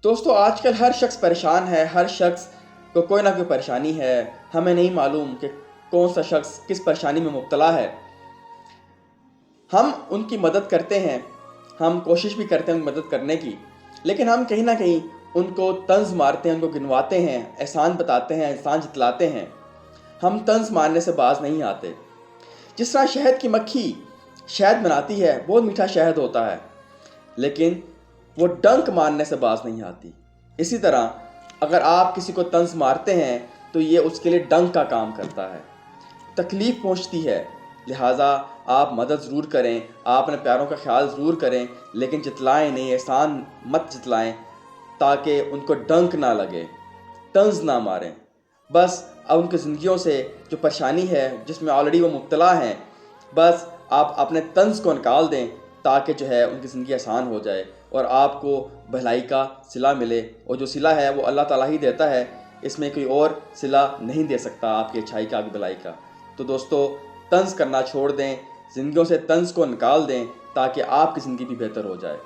دوستو آج کل ہر شخص پریشان ہے، ہر شخص کو کوئی نہ کوئی پریشانی ہے، ہمیں نہیں معلوم کہ کون سا شخص کس پریشانی میں مبتلا ہے۔ ہم ان کی مدد کرتے ہیں، ہم کوشش بھی کرتے ہیں ان کی مدد کرنے کی، لیکن ہم کہیں نہ کہیں ان کو طنز مارتے ہیں، ان کو گنواتے ہیں، احسان بتاتے ہیں، احسان جتلاتے ہیں۔ ہم طنز مارنے سے باز نہیں آتے۔ جس طرح شہد کی مکھی شہد بناتی ہے، بہت میٹھا شہد ہوتا ہے، لیکن وہ ڈنک مارنے سے باز نہیں آتی۔ اسی طرح اگر آپ کسی کو طنز مارتے ہیں تو یہ اس کے لیے ڈنک کا کام کرتا ہے، تکلیف پہنچتی ہے، لہٰذا آپ مدد ضرور کریں، آپ اپنے پیاروں کا خیال ضرور کریں، لیکن جتلائیں نہیں، احسان مت جتلائیں تاکہ ان کو ڈنک نہ لگے، طنز نہ ماریں۔ بس اب ان کی زندگیوں سے جو پریشانی ہے جس میں آلریڈی وہ مبتلا ہیں، بس آپ اپنے طنز کو نکال دیں تاکہ جو ہے ان کی زندگی آسان ہو جائے اور آپ کو بھلائی کا صلہ ملے، اور جو صلہ ہے وہ اللہ تعالیٰ ہی دیتا ہے، اس میں کوئی اور صلہ نہیں دے سکتا آپ کی اچھائی کا، آپ کی بھلائی کا۔ تو دوستو طنز کرنا چھوڑ دیں، زندگیوں سے طنز کو نکال دیں تاکہ آپ کی زندگی بھی بہتر ہو جائے۔